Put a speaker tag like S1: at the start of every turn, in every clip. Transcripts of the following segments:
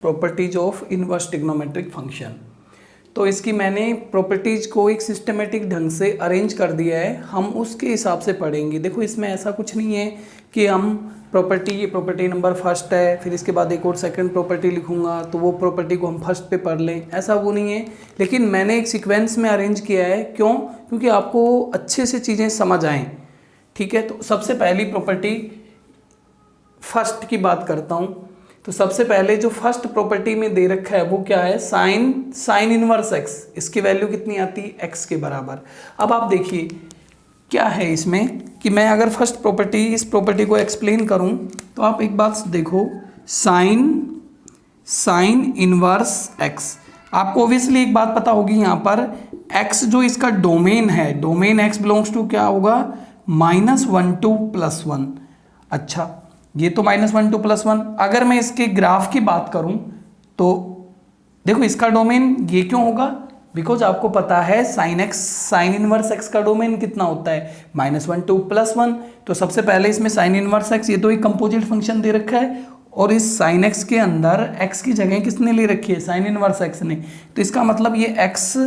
S1: Properties of inverse trigonometric function. तो इसकी मैंने प्रॉपर्टीज को एक सिस्टमेटिक ढंग से अरेंज कर दिया है, हम उसके हिसाब से पढ़ेंगे। देखो इसमें ऐसा कुछ नहीं है कि हम ये प्रॉपर्टी नंबर फर्स्ट है, फिर इसके बाद एक और सेकंड प्रॉपर्टी लिखूंगा तो वो प्रॉपर्टी को हम फर्स्ट पे पढ़ लें, ऐसा वो नहीं है। लेकिन मैंने एक सीक्वेंस में अरेंज किया है, क्यों? क्योंकि आपको अच्छे से चीज़ें समझ आएँ। ठीक है, तो सबसे पहली प्रॉपर्टी फर्स्ट की बात करता हूँ। तो सबसे पहले जो फर्स्ट प्रॉपर्टी में दे रखा है वो क्या है? Sine inverse x. इसकी वैल्यू कितनी आती है? एक्स के बराबर। अब आप देखिए क्या है इसमें कि मैं अगर फर्स्ट प्रॉपर्टी इस प्रॉपर्टी को एक्सप्लेन करूं तो आप एक बात देखो, साइन इनवर्स एक्स। आपको ओब्वियसली एक बात पता होगी यहाँ पर, एक्स जो इसका डोमेन है, डोमेन एक्स बिलोंग्स टू क्या होगा? -1 to +1। अच्छा, ये तो -1 to +1। अगर मैं इसके ग्राफ की बात करूं तो देखो इसका डोमेन ये क्यों होगा? बिकॉज आपको पता है साइन इनवर्स एक्स का डोमेन कितना होता है? -1 to +1। तो सबसे पहले इसमें साइन इनवर्स एक्स, ये तो एक कंपोजिट फंक्शन दे रखा है और इस साइन एक्स के अंदर एक्स की जगह किसने ले रखी है? साइन इनवर्स एक्स ने। तो इसका मतलब ये एक्स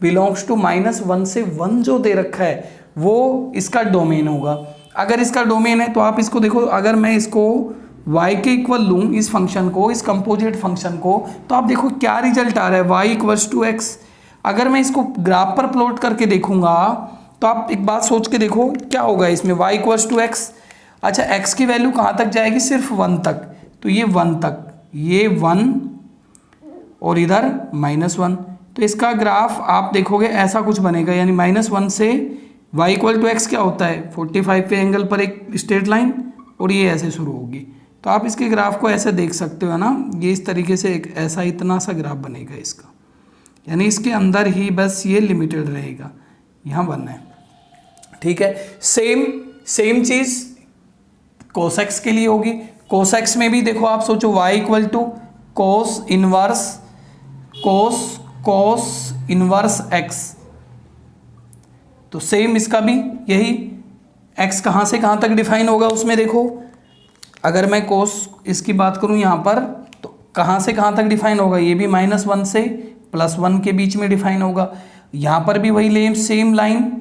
S1: बिलोंग्स टू -1 से 1 जो दे रखा है वो इसका डोमेन होगा। अगर इसका डोमेन है तो आप इसको देखो, अगर मैं इसको y के इक्वल लूँ इस फंक्शन को, इस कंपोजिट फंक्शन को, तो आप देखो क्या रिजल्ट आ रहा है, y = x। अगर मैं इसको ग्राफ पर प्लॉट करके देखूंगा तो आप एक बात सोच के देखो क्या होगा इसमें, y = x। अच्छा, x की वैल्यू कहाँ तक जाएगी? सिर्फ 1 तक। तो ये 1 तक, ये 1 और इधर -1। तो इसका ग्राफ आप देखोगे ऐसा कुछ बनेगा, यानी -1 से y = x क्या होता है? 45 पे एंगल पर एक स्ट्रेट लाइन, और ये ऐसे शुरू होगी। तो आप इसके ग्राफ को ऐसे देख सकते हो, है ना, ये इस तरीके से एक ऐसा इतना सा ग्राफ बनेगा इसका, यानी इसके अंदर ही बस ये लिमिटेड रहेगा, यहाँ बनना है। ठीक है, सेम चीज़ cos x के लिए होगी। cos x में भी देखो आप सोचो, y = cos इनवर्स x। तो सेम इसका भी यही, x कहाँ से कहाँ तक डिफाइन होगा उसमें देखो, अगर मैं cos इसकी बात करूँ यहाँ पर तो कहाँ से कहाँ तक डिफाइन होगा? ये भी -1 से +1 के बीच में डिफाइन होगा। यहाँ पर भी वही सेम लाइन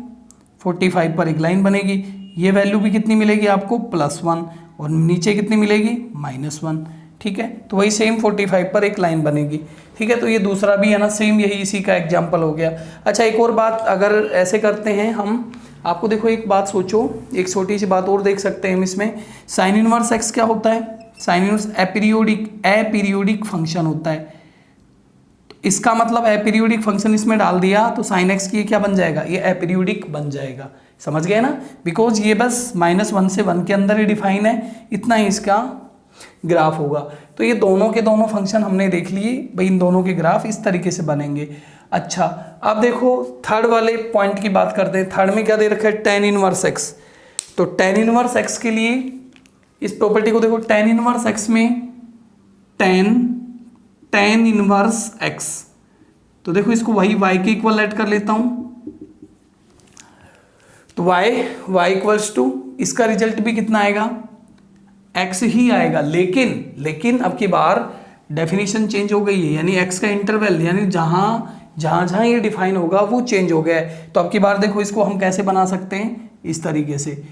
S1: 45 पर एक लाइन बनेगी, ये वैल्यू भी कितनी मिलेगी आपको? +1, और नीचे कितनी मिलेगी? -1। ठीक है, तो वही सेम 45 पर एक लाइन बनेगी। ठीक है, तो ये दूसरा भी है ना, सेम यही इसी का एग्जाम्पल हो गया। अच्छा, एक और बात अगर ऐसे करते हैं हम, आपको देखो एक बात सोचो, एक छोटी सी बात और देख सकते हैं हम इसमें। साइन इनवर्स एक्स क्या होता है? साइन इनवर्स एपीरियोडिक फंक्शन होता है। इसका मतलब एपीरियोडिक फंक्शन इसमें डाल दिया तो साइन एक्स की क्या बन जाएगा? ये एपीरियोडिक बन जाएगा। समझ गए ना? बिकॉज ये बस -1 से 1 के अंदर ही डिफाइन है, इतना ही इसका ग्राफ होगा। तो ये दोनों के दोनों फंक्शन हमने देख लिए भाई, इन दोनों के ग्राफ इस तरीके से बनेंगे। अच्छा, अब देखो थर्ड वाले पॉइंट की बात करते हैं। थर्ड में क्या दे रखा है? tan inverse x। तो tan इनवर्स x के लिए इस प्रॉपर्टी को देखो, tan इनवर्स x में tan इनवर्स x, तो देखो इसको वही y के इक्वल ऐड कर लेता हूं, तो y = इसका रिजल्ट भी कितना आएगा? x ही आएगा। लेकिन अब की बार डेफिनेशन चेंज हो गई है, यानी x का इंटरवल, यानी जहाँ ये डिफाइन होगा वो चेंज हो गया है। तो अब की बार देखो इसको हम कैसे बना सकते हैं? इस तरीके से।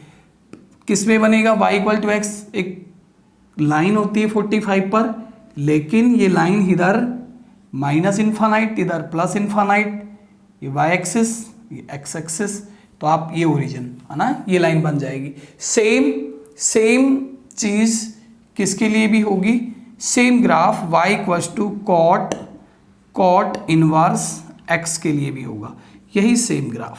S1: किस में बनेगा? y = x, एक लाइन होती है 45 पर, लेकिन ये लाइन इधर -∞, इधर +∞, ये y एक्सिस, ये x एक्सिस, तो आप ये ओरिजिन है ना, ये लाइन बन जाएगी। सेम चीज़ किसके लिए भी होगी? Same graph y = cot inverse x के लिए भी होगा, यही सेम ग्राफ।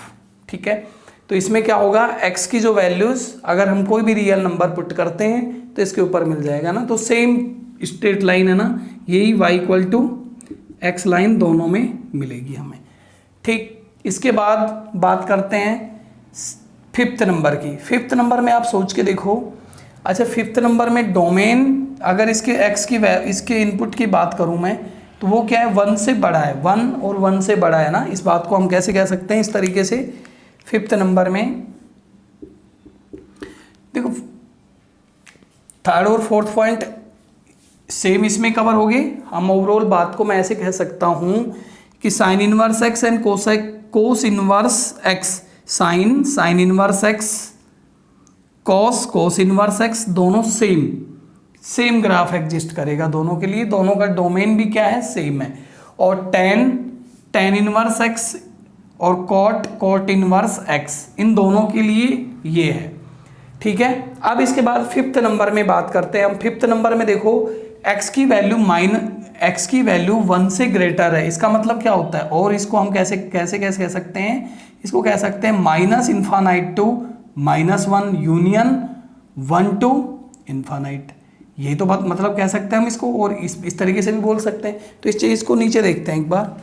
S1: ठीक है, तो इसमें क्या होगा? x की जो वैल्यूज़ अगर हम कोई भी रियल नंबर पुट करते हैं तो इसके ऊपर मिल जाएगा ना, तो सेम स्ट्रेट लाइन है ना, यही y = x लाइन दोनों में मिलेगी हमें। ठीक, इसके बाद बात करते हैं 5th नंबर की। 5th नंबर में आप सोच के देखो। अच्छा, 5th नंबर में डोमेन, अगर इसके इनपुट की बात करूं मैं तो वो क्या है? 1 से बड़ा है, 1 और 1 से बड़ा है ना। इस बात को हम कैसे कह सकते हैं? इस तरीके से 5th नंबर में देखो, थर्ड और फोर्थ पॉइंट सेम इसमें कवर हो गए। हम ओवरऑल बात को मैं ऐसे कह सकता हूँ कि sine inverse x and cos inverse x, sine inverse x, cos inverse x, दोनों सेम ग्राफ एग्जिस्ट करेगा दोनों के लिए, दोनों का डोमेन भी क्या है, सेम है। और टेन इनवर्स एक्स और कॉट इनवर्स एक्स, इन दोनों के लिए ये है। ठीक है, अब इसके बाद फिफ्थ नंबर में बात करते हैं हम। फिफ्थ नंबर में देखो x की वैल्यू 1 से ग्रेटर है, इसका मतलब क्या होता है, और इसको हम कैसे कह सकते हैं, इसको कह सकते हैं minus infinite to -1 union 1 to infinite. यही तो बात मतलब कह सकते हैं हम इसको, और इस तरीके से भी बोल सकते हैं। तो इस चीज़ को नीचे देखते हैं एक बार,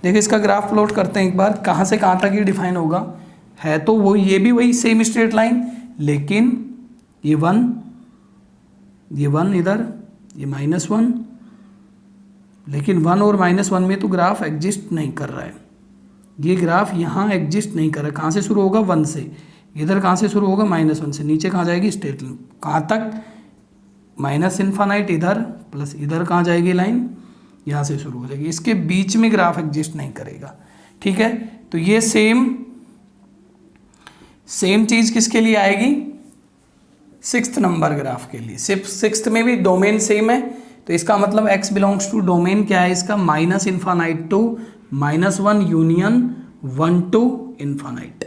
S1: देखिए इसका ग्राफ प्लॉट करते हैं एक बार, कहाँ से कहाँ तक ये डिफाइन होगा। है तो वो ये भी वही सेम स्ट्रेट लाइन, लेकिन ये 1 इधर, ये -1, लेकिन 1 और -1 में तो ग्राफ एग्जिस्ट नहीं कर रहा है। ये ग्राफ यहाँ एग्जिस्ट नहीं कर रहा है। कहाँ से शुरू होगा, 1 से, इधर कहाँ से शुरू होगा, -1 से, नीचे कहाँ जाएगी, स्ट्रेट लाइन, कहाँ तक, माइनस इन्फानाइट इधर, प्लस इधर कहाँ जाएगी लाइन, यहाँ से शुरू हो जाएगी। इसके बीच में ग्राफ एग्जिस्ट नहीं करेगा। ठीक है, तो ये सेम चीज़ किसके लिए आएगी, सिक्स्थ नंबर ग्राफ के लिए। सिक्स्थ में भी डोमेन सेम है, तो इसका मतलब x बिलोंग्स टू डोमेन क्या है इसका, minus infinite to -1 union 1 to infinite.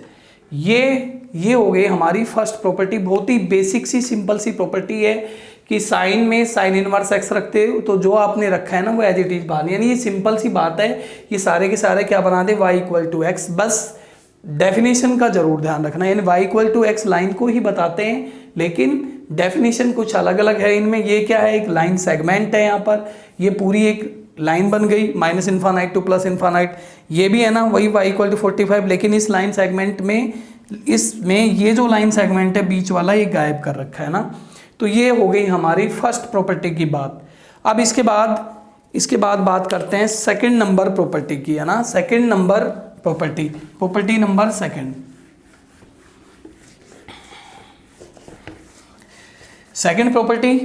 S1: ये हो गई हमारी फर्स्ट प्रॉपर्टी। बहुत ही बेसिक सी सिंपल सी प्रॉपर्टी है कि साइन में साइन इनवर्स एक्स रखते हो तो जो आपने रखा है ना वो एज इट इज बात, यानी ये सिंपल सी बात है। ये सारे के सारे क्या बना दे, y = x। बस डेफिनेशन का जरूर ध्यान रखना, यानी y = x लाइन को ही बताते हैं, लेकिन डेफिनेशन कुछ अलग अलग है इनमें। ये क्या है, एक लाइन सेगमेंट है यहाँ पर, ये पूरी एक लाइन बन गई minus infinite two plus infinite. ये भी है ना वही y = 45, लेकिन इस लाइन सेगमेंट में, इसमें ये जो लाइन सेगमेंट है बीच वाला, ये गायब कर रखा है ना। तो ये हो गई हमारी फर्स्ट प्रॉपर्टी की बात। अब इसके बाद बात करते हैं सेकंड नंबर प्रॉपर्टी की, है ना। Second number property number second property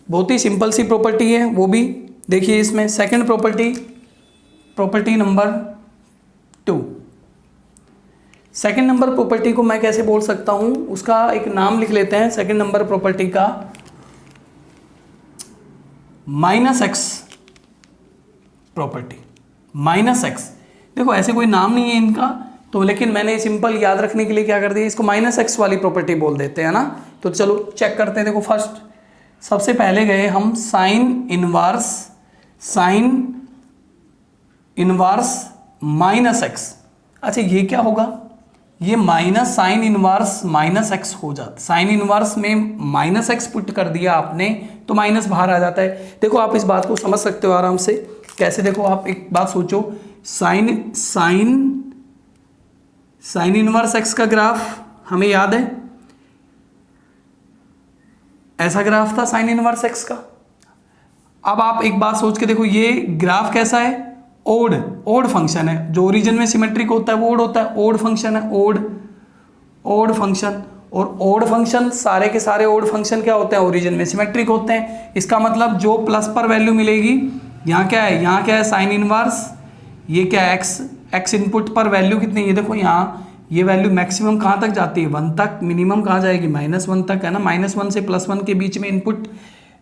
S1: बहुत ही सिंपल सी प्रॉपर्टी है, वो भी देखिए इसमें। Second property number 2। Second number property को मैं कैसे बोल सकता हूं, उसका एक नाम लिख लेते हैं सेकंड नंबर प्रॉपर्टी का, -x प्रॉपर्टी। -x, देखो ऐसे कोई नाम नहीं है इनका तो, लेकिन मैंने सिंपल याद रखने के लिए क्या कर दिया, इसको -x वाली प्रॉपर्टी बोल देते हैं ना। तो चलो चेक करते हैं। देखो फर्स्ट सबसे पहले गए हम साइन इनवर्स -x। अच्छा ये क्या होगा, ये माइनस साइन इनवर्स -x हो जाता है। साइन इनवर्स में -x पुट कर दिया आपने तो माइनस बाहर आ जाता है। देखो आप इस बात को समझ सकते हो आराम से, कैसे, देखो आप एक बात सोचो, साइन इनवर्स x का ग्राफ हमें याद है, ऐसा ग्राफ था साइन इनवर्स x का। अब आप एक बात सोच के देखो, ये ग्राफ कैसा है, ओड फंक्शन है। जो ओरिजिन में सिमेट्रिक होता है वो ओड होता है, ओड फंक्शन है, ओड फंक्शन। और ओड फंक्शन, सारे के सारे ओड फंक्शन क्या होते हैं, ओरिजिन में सिमेट्रिक होते हैं। इसका मतलब जो प्लस पर वैल्यू मिलेगी, यहाँ क्या है, साइन इनवर्स, ये क्या है, एक्स इनपुट पर वैल्यू कितनी, ये देखो यहाँ ये वैल्यू मैक्सिमम कहाँ तक जाती है, 1 तक, मिनिमम कहाँ जाएगी, -1 तक, है ना। -1 से +1 के बीच में इनपुट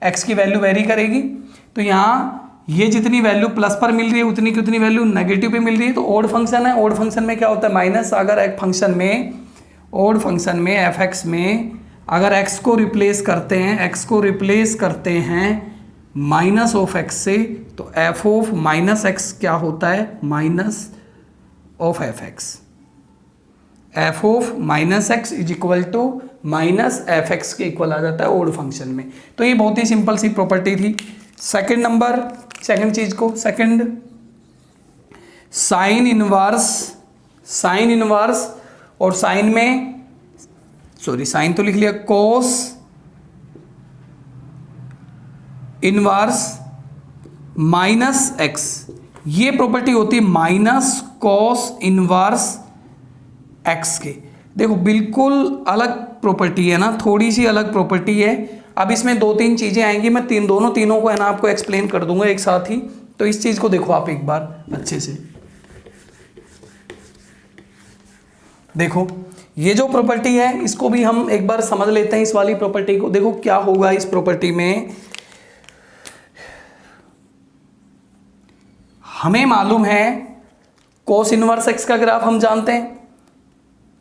S1: एक्स की वैल्यू वेरी करेगी। तो यहाँ ये जितनी वैल्यू प्लस पर मिल रही है उतनी की उतनी वैल्यू नेगेटिव पे मिल रही है, तो ओड फंक्शन है। ओड फंक्शन में क्या होता है, माइनस। अगर एक फंक्शन में, ओड फंक्शन में f(x) में अगर x को रिप्लेस करते हैं -(x) से, तो f(-x) क्या होता है, -(f(x). f(-x) -(f(x) के इक्वल आ जाता है ओड फंक्शन में। तो ये बहुत ही सिंपल सी प्रॉपर्टी थी। सेकंड चीज को, साइन इनवर्स और साइन में, साइन तो लिख लिया, कोस इनवर्स -x, ये प्रॉपर्टी होती है -cos इनवर्स x के। देखो बिल्कुल अलग प्रॉपर्टी है ना, थोड़ी सी अलग प्रॉपर्टी है। अब इसमें 2-3 चीज़ें आएंगी, मैं तीनों को है ना आपको एक्सप्लेन कर दूंगा एक साथ ही। तो इस चीज़ को देखो आप एक बार अच्छे से देखो, ये जो प्रॉपर्टी है इसको भी हम एक बार समझ लेते हैं। इस वाली प्रॉपर्टी को देखो क्या होगा इस प्रॉपर्टी में। हमें मालूम है कोस इनवर्स एक्स का ग्राफ हम जानते हैं,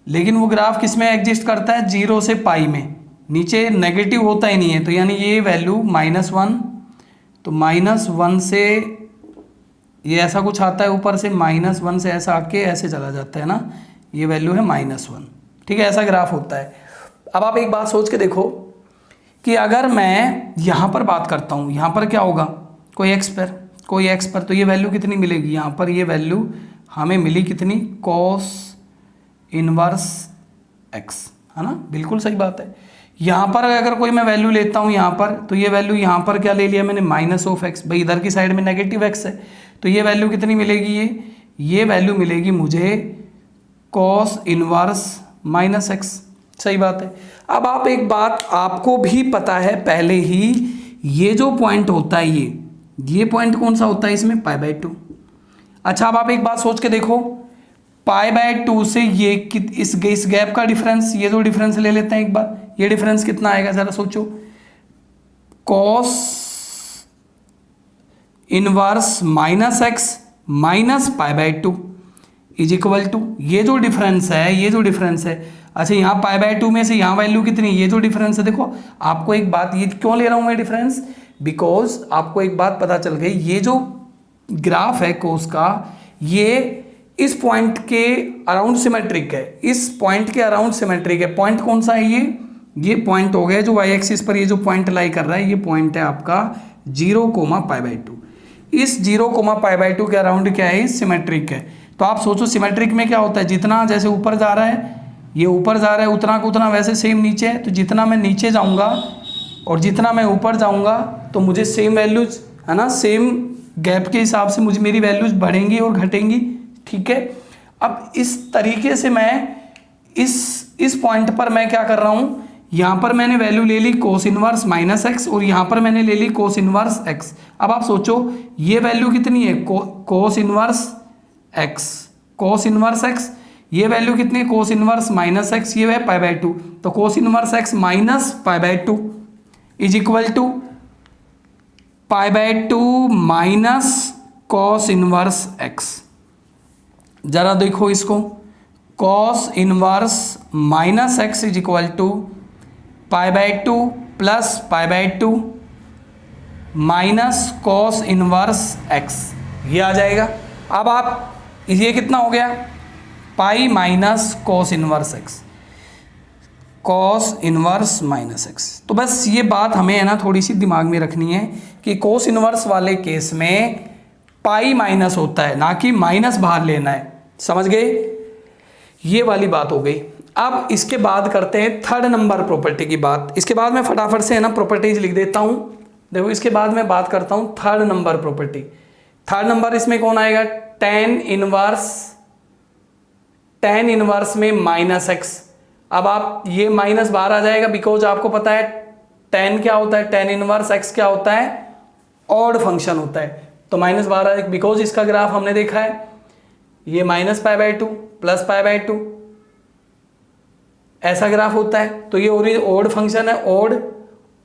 S1: लेकिन वो ग्राफ किस में एग्जिस्ट करता है, 0 से पाई में, नीचे नेगेटिव होता ही नहीं है। तो यानी ये वैल्यू -1, तो -1 से ये ऐसा कुछ आता है ऊपर से, -1 से ऐसा आके ऐसे चला जाता है ना, ये वैल्यू है -1, ठीक है, ऐसा ग्राफ होता है। अब आप एक बात सोच के देखो कि अगर मैं यहाँ पर बात करता हूँ, यहाँ पर क्या होगा, कोई एक्स पर, तो ये वैल्यू कितनी मिलेगी, यहाँ पर ये वैल्यू हमें मिली कितनी, cos इनवर्स x, है ना, बिल्कुल सही बात है। यहाँ पर अगर कोई मैं वैल्यू लेता हूँ यहाँ पर, तो ये वैल्यू यहाँ पर क्या ले लिया मैंने, -x, भाई इधर की साइड में नेगेटिव x है, तो ये वैल्यू कितनी मिलेगी, ये वैल्यू मिलेगी मुझे cos इनवर्स -x, सही बात है। अब आप एक बात आपको भी पता है पहले ही, ये जो पॉइंट होता है ये पॉइंट कौन सा होता है इसमें, π/2। अच्छा अब आप एक बात सोच के देखो, π/2 से ये इस गैप का डिफरेंस, ये जो डिफरेंस ले लेते हैं एक बार, ये डिफरेंस कितना आएगा जरा सोचो, cos inverse -x minus π/2 is equal to ये जो डिफरेंस है, अच्छा यहाँ π/2 में से यहाँ वैल्यू कितनी, ये जो डिफरेंस है, देखो आपको एक बात, ये क्यों ले रहा हूँ मैं डिफरेंस, बिकॉज आपको एक बात पता चल गई, ये जो ग्राफ है कोस का, ये इस पॉइंट के अराउंड सिमेट्रिक है, इस पॉइंट के अराउंड सिमेट्रिक है। पॉइंट कौन सा है, ये पॉइंट हो गया जो वाई एक्सिस पर ये जो पॉइंट लाई कर रहा है, ये पॉइंट है आपका 0,π/2। इस 0,π/2 के अराउंड क्या है, सिमेट्रिक है। तो आप सोचो सिमेट्रिक में क्या होता है, जितना जैसे ऊपर जा रहा है, ये ऊपर जा रहा है, उतना का उतना वैसे सेम नीचे है, तो जितना मैं नीचे जाऊंगा और जितना मैं ऊपर जाऊंगा तो मुझे सेम वैल्यूज, है ना, सेम गैप के हिसाब से मुझे मेरी वैल्यूज बढ़ेंगी और घटेंगी, ठीक है। अब इस तरीके से मैं इस पॉइंट पर मैं क्या कर रहा हूँ, यहाँ पर मैंने वैल्यू ले ली cos इनवर्स -x और यहाँ पर मैंने ले ली cos इनवर्स x। अब आप सोचो ये वैल्यू कितनी है, cos इनवर्स x, ये वैल्यू कितनी है, cos इनवर्स -x, ये है π/2, तो cos inverse x minus π/2 is equal to π/2 minus cos inverse x। जरा देखो इसको, cos inverse -x is equal to π/2 plus π/2 minus cos inverse x, ये आ जाएगा। अब आप ये कितना हो गया, pi minus cos inverse x, cos inverse -x। तो बस ये बात हमें है ना थोड़ी सी दिमाग में रखनी है कि cos इनवर्स वाले केस में पाई माइनस होता है, ना कि माइनस बाहर लेना है, समझ गए, ये वाली बात हो गई। अब इसके बाद करते हैं थर्ड नंबर प्रॉपर्टी की बात। इसके बाद मैं फटाफट से है ना प्रॉपर्टीज लिख देता हूँ। देखो इसके बाद मैं बात करता हूँ third number property. Third number इसमें कौन आएगा, tan इनवर्स में -x। अब आप ये माइनस बाहर आ जाएगा, बिकॉज आपको पता है tan क्या होता है, tan इनवर्स x क्या होता है, ऑड फंक्शन होता है, तो माइनस बाहर आ जाएगा, बिकॉज इसका ग्राफ हमने देखा है, ये -π/2 प्लस π/2 ऐसा ग्राफ होता है। तो ये ऑड फंक्शन है,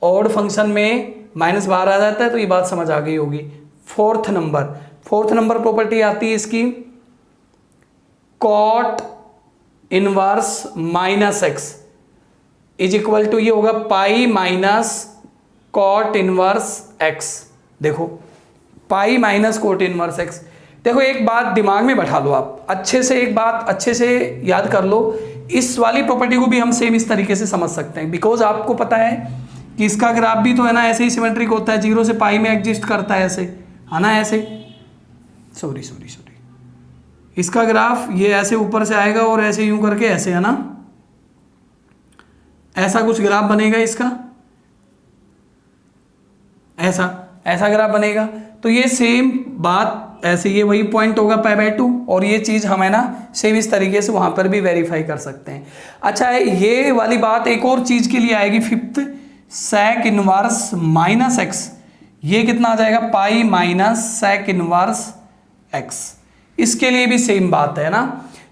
S1: ऑड फंक्शन में माइनस बाहर आ जाता है, तो ये बात समझ आ गई होगी। फोर्थ नंबर प्रॉपर्टी आती है इसकी, cot inverse -x is equal to ये होगा pi minus cot inverse x। देखो pi minus cot inverse x। देखो एक बात दिमाग में बैठा लो आप, एक बात अच्छे से याद कर लो, इस वाली प्रॉपर्टी को भी हम सेम इस तरीके से समझ सकते हैं, बिकॉज आपको पता है कि इसका ग्राफ भी तो है ना ऐसे ही सिमेट्रिक होता है, 0 से पाई में एग्जिस्ट करता है, ऐसे है ना, ऐसे सॉरी इसका ग्राफ ये ऐसे ऊपर से आएगा और ऐसे यूं करके ऐसे, है ना, ऐसा कुछ ग्राफ बनेगा इसका, ऐसा ग्राफ बनेगा। तो ये सेम बात ऐसे, ये वही पॉइंट होगा π/2 और ये चीज़ हम है ना सेम इस तरीके से वहाँ पर भी वेरीफाई कर सकते हैं। अच्छा है, ये वाली बात एक और चीज़ के लिए आएगी, सेक इनवर्स माइनस एक्स, ये कितना आ जाएगा pi minus sec inverse x. इसके लिए भी सेम बात है ना।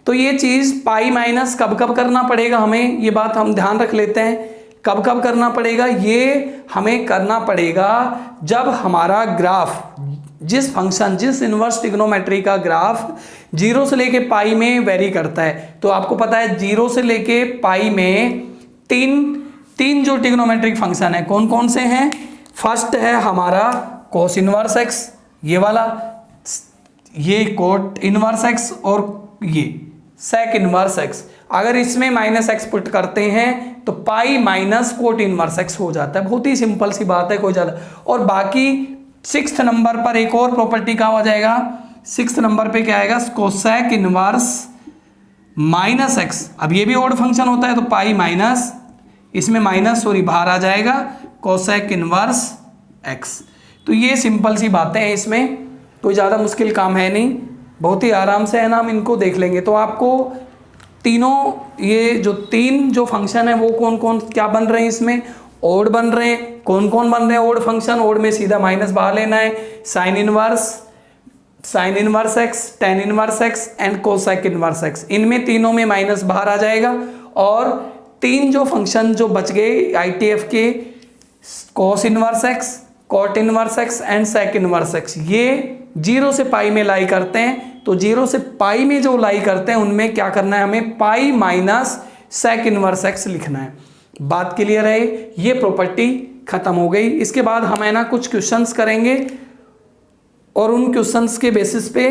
S1: तो ये चीज़ पाई माइनस कब कब करना पड़ेगा हमें, ये बात हम ध्यान रख लेते हैं। कब कब करना पड़ेगा, ये हमें करना पड़ेगा जब हमारा ग्राफ, जिस फंक्शन, जिस इनवर्स ट्रिग्नोमेट्री का ग्राफ 0 से लेके पाई में वेरी करता है। तो आपको पता है 0 से लेके पाई में तीन जो ट्रिग्नोमेट्रिक फंक्शन है कौन कौन से हैं। फर्स्ट है हमारा कोस इनवर्स एक्स, ये वाला, ये कोट इनवर्स एक्स, और ये सेक इनवर्स एक्स। अगर इसमें माइनस एक्स पुट करते हैं तो pi minus cot inverse x हो जाता है। बहुत ही सिंपल सी बात है, कोई ज़्यादा। और बाकी 6th नंबर पर एक और प्रॉपर्टी का हो जाएगा। 6th नंबर पे क्या आएगा, कोसेक इनवर्स माइनस एक्स। अब ये भी ऑड फंक्शन होता है तो पाई माइनस, इसमें माइनस सॉरी बाहर आ जाएगा, कोसेक इनवर्स एक्स। तो ये सिंपल सी बातें हैं, इसमें कोई ज़्यादा मुश्किल काम है नहीं, बहुत ही आराम से है ना हम इनको देख लेंगे। तो आपको तीनों, ये जो 3 जो फंक्शन है वो कौन कौन क्या बन रहे हैं, इसमें ओड बन रहे हैं। कौन कौन बन रहे हैं ओड फंक्शन, ओड में सीधा माइनस बाहर लेना है, sine inverse x, tan inverse x and cosec inverse x. इनमें तीनों में माइनस बाहर आ जाएगा। और 3 जो फंक्शन जो बच गए ITF के, cos inverse x, cot inverse x and sec inverse x, ये 0 से पाई में लाई करते हैं। तो 0 से पाई में जो लाई करते हैं उनमें क्या करना है, हमें pi minus sec inverse x लिखना है। बात क्लियर है, ये प्रॉपर्टी खत्म हो गई। इसके बाद हम है ना कुछ क्वेश्चंस करेंगे और उन क्वेश्चंस के बेसिस पे